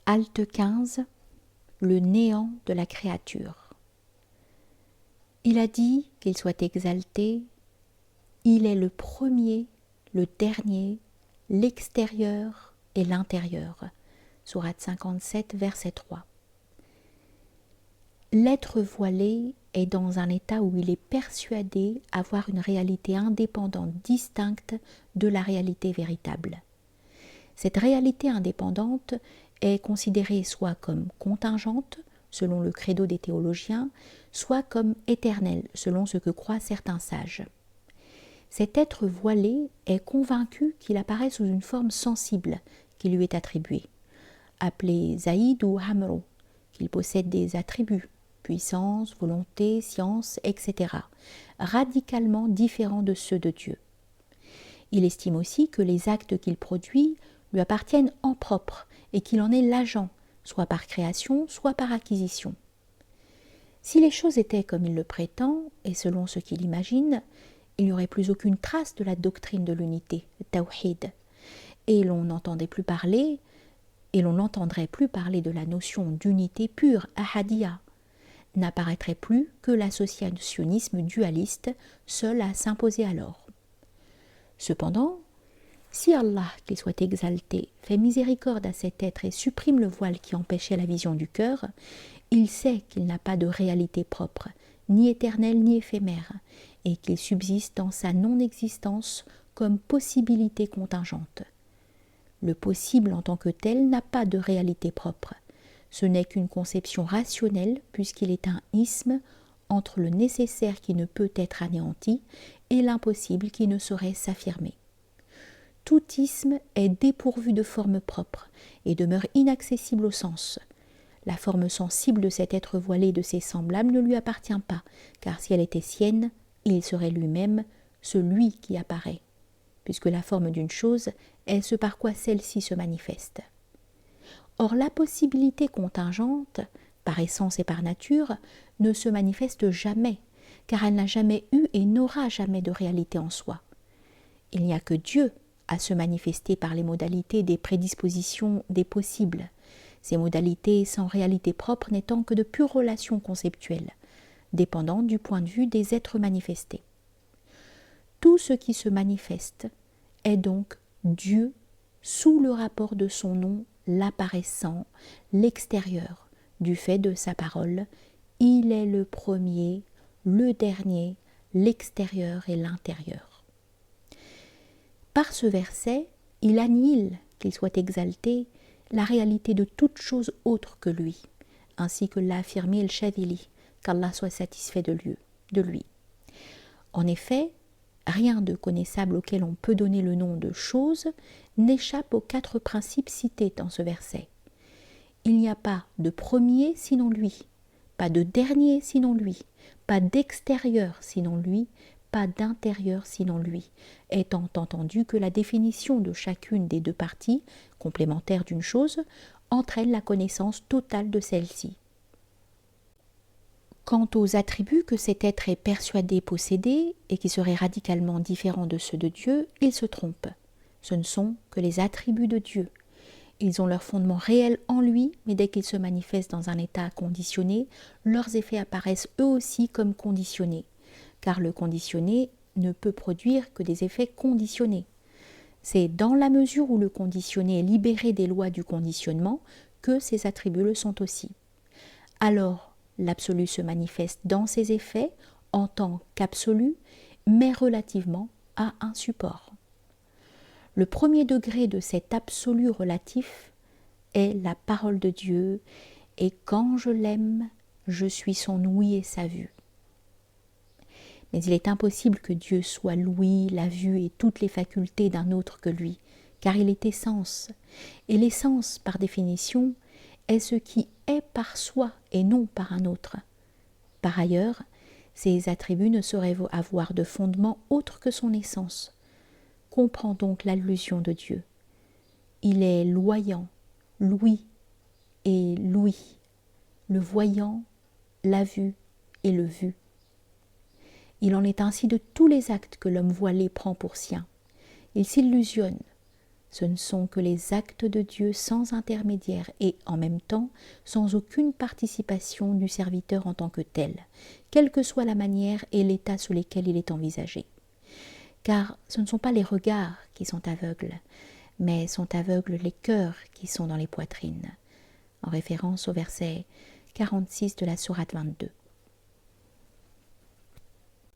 Halte 15, le néant de la créature. Il a dit qu'il soit exalté, il est le premier, le dernier, l'extérieur et l'intérieur. Sourate 57, verset 3. L'être voilé est dans un état où il est persuadé avoir une réalité indépendante, distincte de la réalité véritable. Cette réalité indépendante est considérée soit comme contingente, selon le credo des théologiens, soit comme éternelle, selon ce que croient certains sages. Cet être voilé est convaincu qu'il apparaît sous une forme sensible qui lui est attribuée, appelée Zaïd ou Hamro, qu'il possède des attributs, puissance, volonté, science, etc., radicalement différents de ceux de Dieu. Il estime aussi que les actes qu'il produit lui appartiennent en propre et qu'il en est l'agent, soit par création, soit par acquisition. Si les choses étaient comme il le prétend, et selon ce qu'il imagine, il n'y aurait plus aucune trace de la doctrine de l'unité, Tawhid, et l'on n'entendrait plus parler de la notion d'unité pure, Ahadiyya. N'apparaîtrait plus que l'associationnisme dualiste, seul à s'imposer alors. Cependant, si Allah, qu'il soit exalté, fait miséricorde à cet être et supprime le voile qui empêchait la vision du cœur, il sait qu'il n'a pas de réalité propre, ni éternelle ni éphémère, et qu'il subsiste dans sa non-existence comme possibilité contingente. Le possible en tant que tel n'a pas de réalité propre. Ce n'est qu'une conception rationnelle puisqu'il est un isme entre le nécessaire qui ne peut être anéanti et l'impossible qui ne saurait s'affirmer. Tout isme est dépourvu de forme propre et demeure inaccessible au sens. La forme sensible de cet être voilé de ses semblables ne lui appartient pas, car si elle était sienne, il serait lui-même celui qui apparaît, puisque la forme d'une chose est ce par quoi celle-ci se manifeste. Or, la possibilité contingente, par essence et par nature, ne se manifeste jamais, car elle n'a jamais eu et n'aura jamais de réalité en soi. Il n'y a que Dieu à se manifester par les modalités des prédispositions des possibles, ces modalités sans réalité propre n'étant que de pures relations conceptuelles, dépendant du point de vue des êtres manifestés. Tout ce qui se manifeste est donc Dieu sous le rapport de son nom, l'apparaissant, l'extérieur, du fait de sa parole. Il est le premier, le dernier, l'extérieur et l'intérieur. Par ce verset, il annihile, qu'il soit exalté, la réalité de toute chose autre que lui, ainsi que l'a affirmé el Chadili, qu'Allah soit satisfait de lui. En effet, rien de connaissable auquel on peut donner le nom de chose n'échappe aux 4 principes cités dans ce verset. Il n'y a pas de premier sinon lui, pas de dernier sinon lui, pas d'extérieur sinon lui, pas d'intérieur sinon lui, étant entendu que la définition de chacune des 2 parties, complémentaires d'une chose, entraîne la connaissance totale de celle-ci. Quant aux attributs que cet être est persuadé posséder et qui seraient radicalement différents de ceux de Dieu, il se trompe. Ce ne sont que les attributs de Dieu. Ils ont leur fondement réel en lui, mais dès qu'ils se manifestent dans un état conditionné, leurs effets apparaissent eux aussi comme conditionnés, car le conditionné ne peut produire que des effets conditionnés. C'est dans la mesure où le conditionné est libéré des lois du conditionnement que ses attributs le sont aussi. Alors, l'absolu se manifeste dans ses effets en tant qu'absolu, mais relativement à un support. Le premier degré de cet absolu relatif est la parole de Dieu, et quand je l'aime, je suis son ouïe et sa vue. Mais il est impossible que Dieu soit l'ouïe, la vue et toutes les facultés d'un autre que lui, car il est essence, et l'essence, par définition, est ce qui est par soi et non par un autre. Par ailleurs, ces attributs ne sauraient avoir de fondement autre que son essence. Comprends donc l'allusion de Dieu. Il est loyant, l'ouïe et l'ouïe, le voyant, la vue et le vu. Il en est ainsi de tous les actes que l'homme voilé prend pour sien. Il s'illusionne. Ce ne sont que les actes de Dieu sans intermédiaire et en même temps sans aucune participation du serviteur en tant que tel, quelle que soit la manière et l'état sous lesquels il est envisagé. Car ce ne sont pas les regards qui sont aveugles, mais sont aveugles les cœurs qui sont dans les poitrines, en référence au verset 46 de la sourate 22.